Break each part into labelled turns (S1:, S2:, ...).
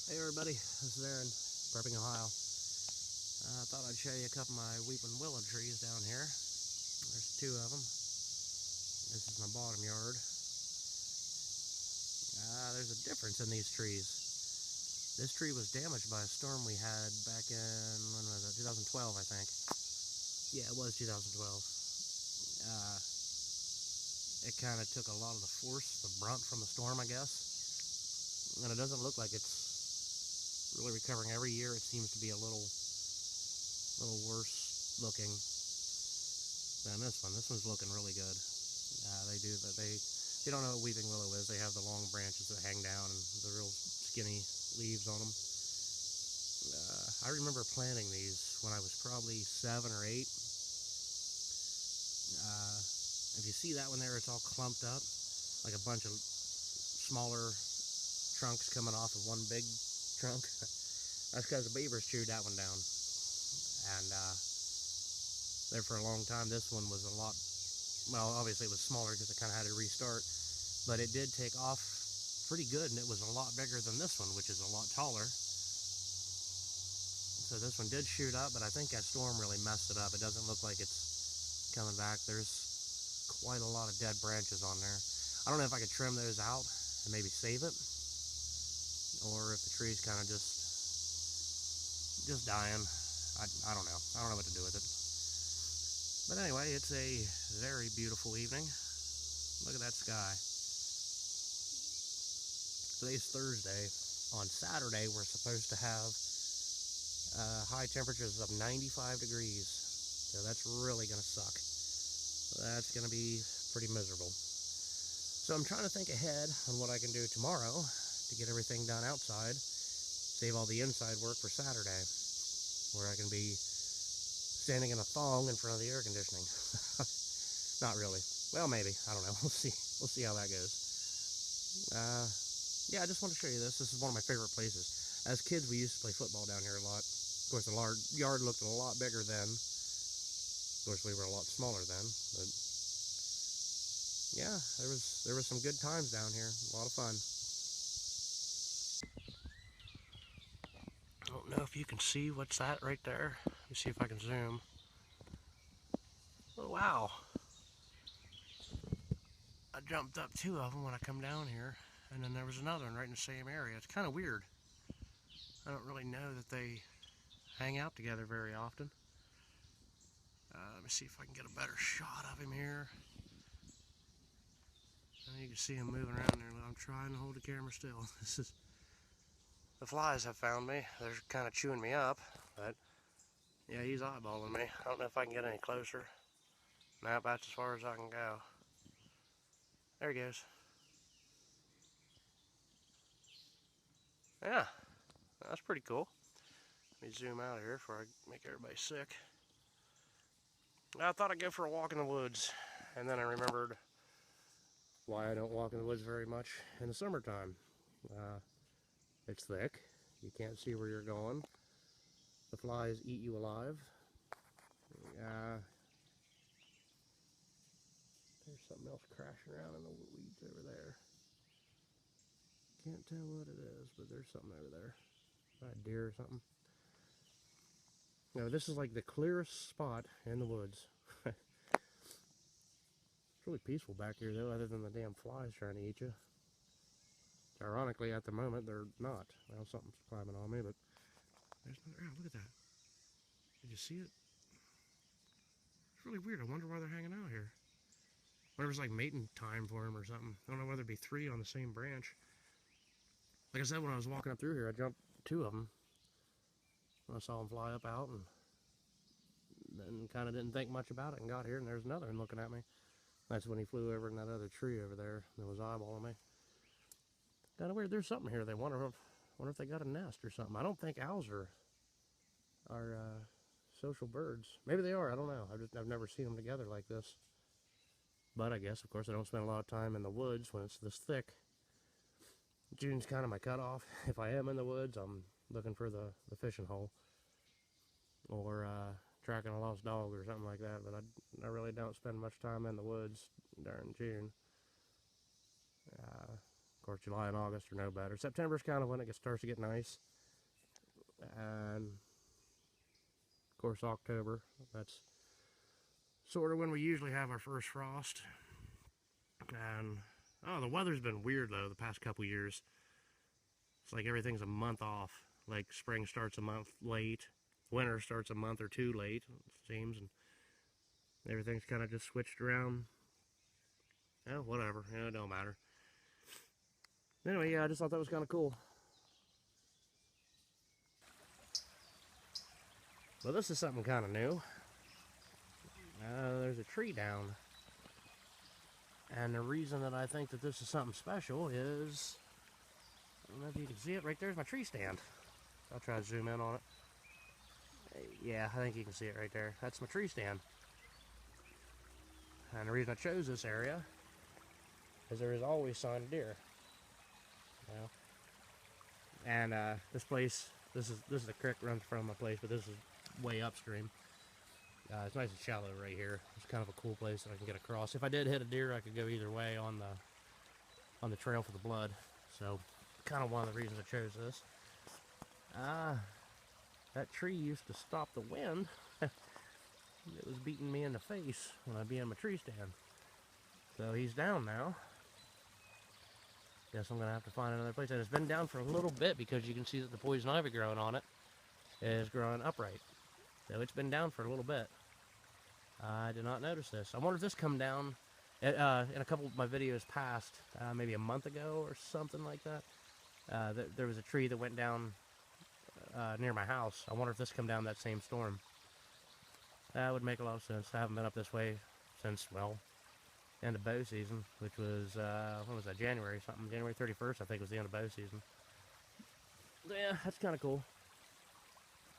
S1: Hey everybody, this is Aaron, Prepping, Ohio. I thought I'd show you a couple of my weeping willow trees down here. There's two of them. This is my bottom yard. There's a difference in these trees. This tree was damaged by a storm we had back in, when was it, 2012 I think. Yeah, it was 2012. Uh, it kind of took a lot of the force, the brunt from the storm I guess. And it doesn't look like it's really recovering. Every year it seems to be a little worse looking than this one. This one's looking really good. They do that. If you don't know what weeping willow is, they have the long branches that hang down and the real skinny leaves on them. I remember planting these when I was probably 7 or 8. If you see that one there, it's all clumped up, like a bunch of smaller trunks coming off of one big trunk. That's because the beavers chewed that one down. And there for a long time, this one was a lot, well, obviously it was smaller because it kind of had to restart, but it did take off pretty good, and it was a lot bigger than this one, which is a lot taller. So this one did shoot up, but I think that storm really messed it up. It doesn't look like it's coming back. There's quite a lot of dead branches on there. I don't know if I could trim those out and maybe save it, or if the tree's kind of just dying. I don't know. I don't know what to do with it. But anyway, it's a very beautiful evening. Look at that sky. Today's Thursday. On Saturday, we're supposed to have high temperatures of 95 degrees. So that's really going to suck. That's going to be pretty miserable. So I'm trying to think ahead on what I can do tomorrow to get everything done outside. Save all the inside work for Saturday, where I can be standing in a thong in front of the air conditioning. Not really. Well, maybe. I don't know. We'll see. We'll see how that goes. Yeah, I just want to show you this. This is one of my favorite places. As kids, we used to play football down here a lot. Of course, the yard looked a lot bigger then. Of course, we were a lot smaller then. But yeah, there was some good times down here. A lot of fun. I don't know if you can see what's that right there. Let me see if I can zoom. Oh, wow. I jumped up 2 of them when I come down here, and then there was another one right in the same area. It's kind of weird. I don't really know that they hang out together very often. Let me see if I can get a better shot of him here. And you can see him moving around there. I'm trying to hold the camera still. The flies have found me. They're kind of chewing me up, but yeah, he's eyeballing me. I don't know if I can get any closer. Nope, that's as far as I can go. There he goes. Yeah, that's pretty cool. Let me zoom out of here before I make everybody sick. I thought I'd go for a walk in the woods, and then I remembered why I don't walk in the woods very much in the summertime. It's thick. You can't see where you're going. The flies eat you alive. There's something else crashing around in the weeds over there. Can't tell what it is, but there's something over there. A deer or something. No, this is like the clearest spot in the woods. It's really peaceful back here, though, other than the damn flies trying to eat you. Ironically, at the moment, they're not. Well, something's climbing on me, but there's another. Oh, look at that. Did you see it? It's really weird. I wonder why they're hanging out here. Wonder if it's like mating time for them or something. I don't know whether it'd be 3 on the same branch. Like I said, when I was walking up through here, I jumped 2 of them. I saw them fly up out, and then kind of didn't think much about it and got here, and there's another one looking at me. That's when he flew over in that other tree over there that was eyeballing me. Kind of weird. There's something here. They wonder if they got a nest or something. I don't think owls are social birds. Maybe they are. I don't know. I've never seen them together like this. But I guess, of course, I don't spend a lot of time in the woods when it's this thick. June's kind of my cutoff. If I am in the woods, I'm looking for the fishing hole, or tracking a lost dog or something like that. But I really don't spend much time in the woods during June. Of course, July and August are no better. September's kind of when it starts to get nice. And, of course, October, that's sort of when we usually have our first frost. And, oh, the weather's been weird, though, the past couple years. It's like everything's a month off. Like, spring starts a month late. Winter starts a month or two late, it seems. And everything's kind of just switched around. Oh, whatever. It don't matter. Anyway, yeah, I just thought that was kind of cool. Well, this is something kind of new. There's a tree down. And the reason that I think that this is something special is, I don't know if you can see it, right there's my tree stand. I'll try to zoom in on it. Yeah, I think you can see it right there. That's my tree stand. And the reason I chose this area is there is always sign deer. You know? And this place, this is the creek runs from my place, but this is way upstream. It's nice and shallow right here. It's kind of a cool place that I can get across. If I did hit a deer, I could go either way on the trail for the blood. So, kind of one of the reasons I chose this. That tree used to stop the wind. It was beating me in the face when I'd be in my tree stand. So he's down now. Guess I'm gonna have to find another place. And it's been down for a little bit because you can see that the poison ivy growing on it is growing upright. So it's been down for a little bit. I did not notice this. I wonder if this come down in a couple of my videos past, maybe a month ago or something like that. There was a tree that went down near my house. I wonder if this come down that same storm. That would make a lot of sense. I haven't been up this way since, well, end of bow season, which was, when was that, January something? January 31st, I think, was the end of bow season. Yeah, that's kind of cool.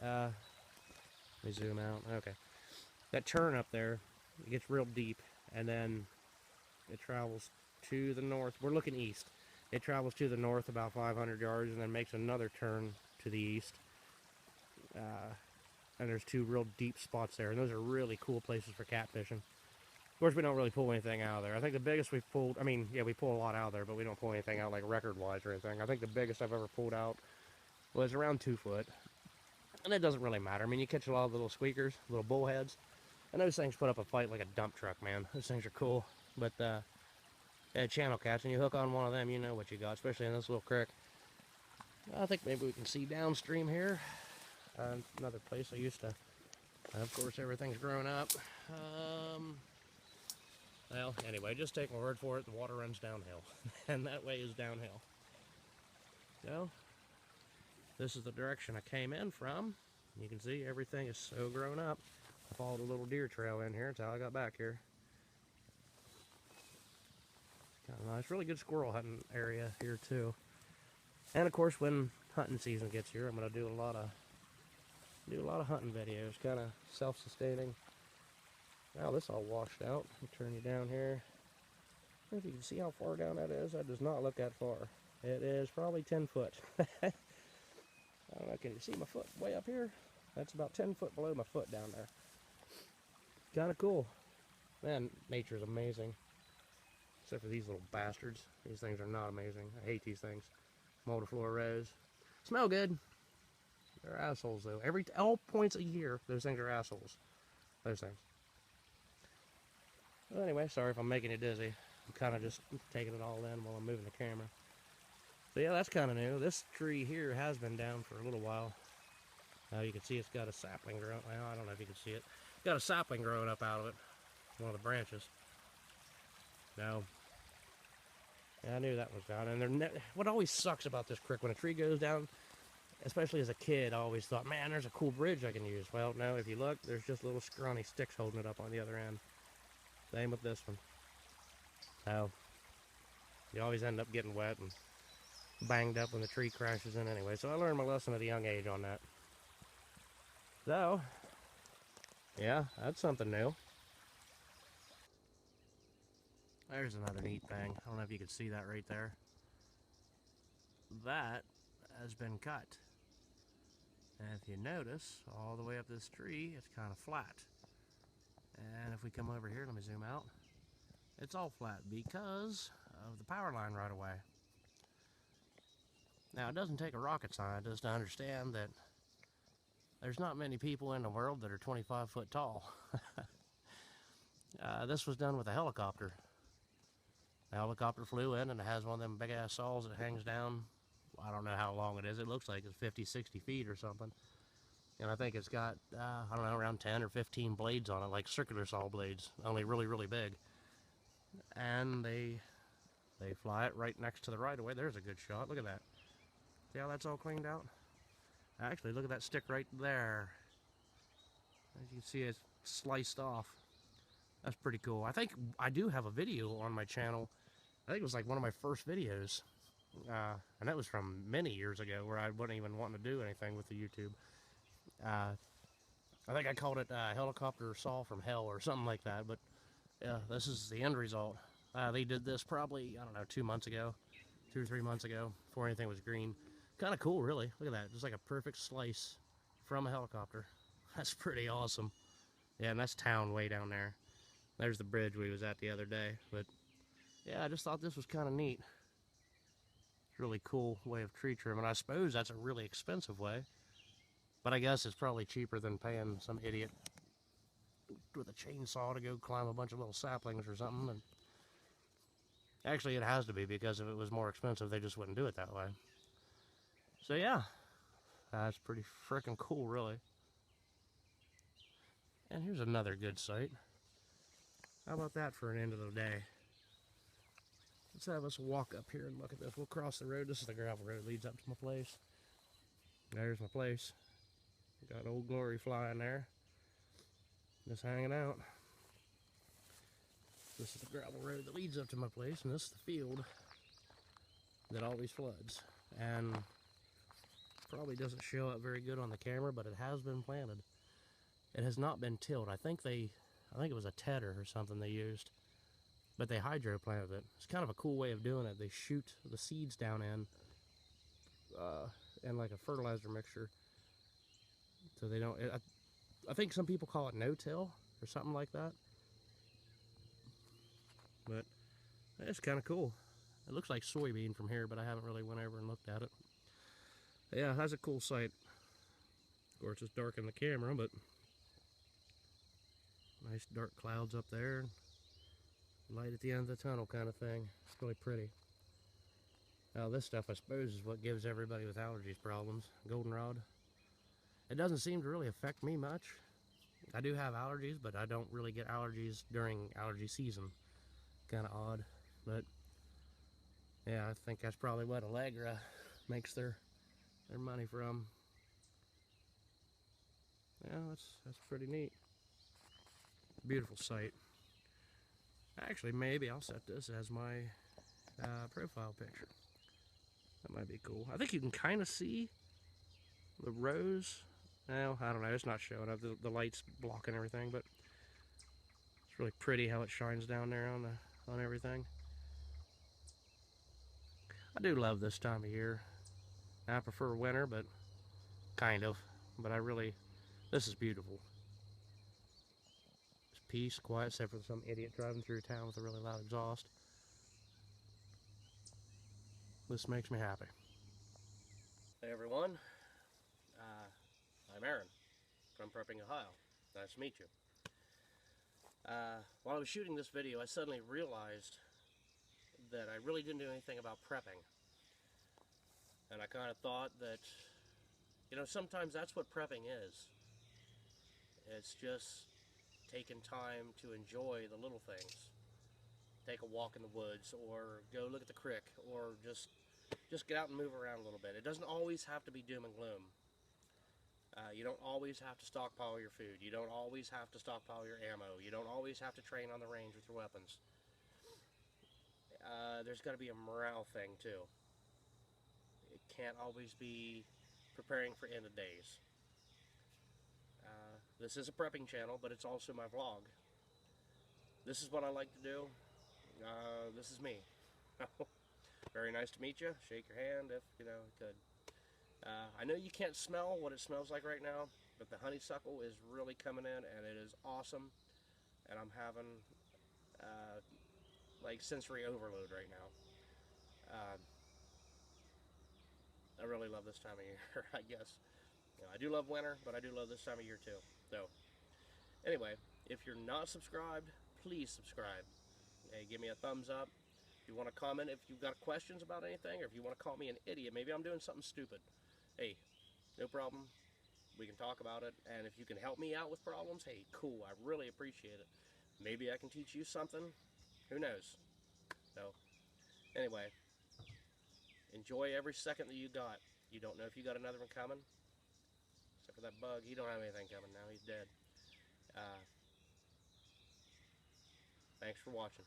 S1: Let me zoom out. Okay. That turn up there, it gets real deep, and then it travels to the north. We're looking east. It travels to the north about 500 yards and then makes another turn to the east. And there's two real deep spots there, and those are really cool places for catfishing. Of course, we don't really pull anything out of there. I think the biggest we've pulled, I mean, yeah, we pull a lot out of there, but we don't pull anything out like record-wise or anything. I think the biggest I've ever pulled out was around 2 foot. And it doesn't really matter. I mean, you catch a lot of little squeakers, little bullheads, and those things put up a fight like a dump truck, man. Those things are cool. But, yeah, channel cats, and you hook on one of them, you know what you got, especially in this little creek. I think maybe we can see downstream here. Another place I used to, of course, everything's grown up. Well, anyway, just take my word for it, the water runs downhill, and that way is downhill. So, this is the direction I came in from. You can see everything is so grown up. I followed a little deer trail in here, that's how I got back here. It's kind of nice, really good squirrel hunting area here too. And of course, when hunting season gets here, I'm going to do a lot of hunting videos, kind of self-sustaining. Wow, this all washed out. Let me turn you down here. I don't know if you can see how far down that is. That does not look that far. It is probably 10 foot. I don't know, can you see my foot way up here? That's about 10 foot below my foot down there. Kind of cool. Man, nature's amazing. Except for these little bastards. These things are not amazing. I hate these things. Multiflora rose. Smell good. They're assholes, though. All points a year, those things are assholes. Those things. Well, anyway, sorry if I'm making you dizzy. I'm kind of just taking it all in while I'm moving the camera. So yeah, that's kind of new. This tree here has been down for a little while. Now you can see it's got a sapling growing. Well, I don't know if you can see it. It's got a sapling growing up out of it. One of the branches. Now, yeah, I knew that was down. And what always sucks about this creek, when a tree goes down, especially as a kid, I always thought, man, there's a cool bridge I can use. Well, no, if you look, there's just little scrawny sticks holding it up on the other end. Same with this one. So, you always end up getting wet and banged up when the tree crashes in anyway. So I learned my lesson at a young age on that. So, yeah, that's something new. There's another neat thing. I don't know if you can see that right there. That has been cut. And if you notice, all the way up this tree, it's kind of flat. And if we come over here, let me zoom out. It's all flat because of the power line right away. Now, it doesn't take a rocket scientist to understand that there's not many people in the world that are 25 foot tall. This was done with a helicopter. The helicopter flew in and it has one of them big ass saws that hangs down. I don't know how long it is. It looks like it's 50, 60 feet or something. And I think it's got, I don't know, around 10 or 15 blades on it, like circular saw blades, only really, really big. And they fly it right next to the right-of-way. There's a good shot. Look at that. See how that's all cleaned out? Actually, look at that stick right there. As you can see, it's sliced off. That's pretty cool. I think I do have a video on my channel. I think it was like one of my first videos. And that was from many years ago where I wasn't even wanting to do anything with the YouTube. I think I called it helicopter saw from hell or something like that. But yeah, this is the end result. They did this probably, I don't know, 2 months ago. 2 or 3 months ago, before anything was green. Kind of cool, really. Look at that. Just like a perfect slice from a helicopter. That's pretty awesome. Yeah, and that's town way down there. There's the bridge we was at the other day. But yeah, I just thought this was kind of neat. Really cool way of tree trimming. I suppose that's a really expensive way. But I guess it's probably cheaper than paying some idiot with a chainsaw to go climb a bunch of little saplings or something. And actually, it has to be, because if it was more expensive, they just wouldn't do it that way. So yeah, that's pretty freaking cool, really. And here's another good site. How about that for an end of the day? Let's have us walk up here and look at this. We'll cross the road. This is the gravel road that leads up to my place. There's my place. Got Old Glory flying there. Just hanging out. This is the gravel road that leads up to my place, and this is the field that always floods. And probably doesn't show up very good on the camera, but it has been planted. It has not been tilled. I think it was a tedder or something they used, but they hydro planted it. It's kind of a cool way of doing it. They shoot the seeds down in like a fertilizer mixture, so they don't. I think some people call it no-till or something like that, but it's kind of cool. It looks like soybean from here, but I haven't really went over and looked at it. Yeah, that's a cool sight. Of course, it's dark in the camera, but nice dark clouds up there. Light at the end of the tunnel kind of thing. It's really pretty. Now, this stuff, I suppose, is what gives everybody with allergies problems. Goldenrod. It doesn't seem to really affect me much. I do have allergies, but I don't really get allergies during allergy season. Kind of odd, but yeah, I think that's probably what Allegra makes their money from. Yeah, that's pretty neat. Beautiful site. Actually, maybe I'll set this as my profile picture. That might be cool. I think you can kind of see the rose. Well, I don't know. It's not showing up. The light's blocking everything, but it's really pretty how it shines down there on everything. I do love this time of year. I prefer winter, but kind of. But this is beautiful. It's peace, quiet, except for some idiot driving through town with a really loud exhaust. This makes me happy. Hey everyone, I'm Aaron from Prepping, Ohio. Nice to meet you. While I was shooting this video, I suddenly realized that I really didn't do anything about prepping. And I kind of thought that, you know, sometimes that's what prepping is. It's just taking time to enjoy the little things. Take a walk in the woods, or go look at the creek, or just get out and move around a little bit. It doesn't always have to be doom and gloom. You don't always have to stockpile your food. You don't always have to stockpile your ammo. You don't always have to train on the range with your weapons. There's got to be a morale thing too. It can't always be preparing for end of days. This is a prepping channel, but it's also my vlog. This is what I like to do. This is me. Very nice to meet you. Shake your hand if you know you could. I know you can't smell what it smells like right now, but the honeysuckle is really coming in, and it is awesome. And I'm having like sensory overload right now. really love this time of year, I guess. You know, I do love winter, but I do love this time of year too. So, anyway, if you're not subscribed, please subscribe. Hey, give me a thumbs up. If you want to comment, if you've got questions about anything, or if you want to call me an idiot, maybe I'm doing something stupid. Hey, no problem. We can talk about it. And if you can help me out with problems, hey, cool. I really appreciate it. Maybe I can teach you something. Who knows? So, anyway, enjoy every second that you got. You don't know if you got another one coming. Except for that bug, he don't have anything coming now. He's dead. Thanks for watching.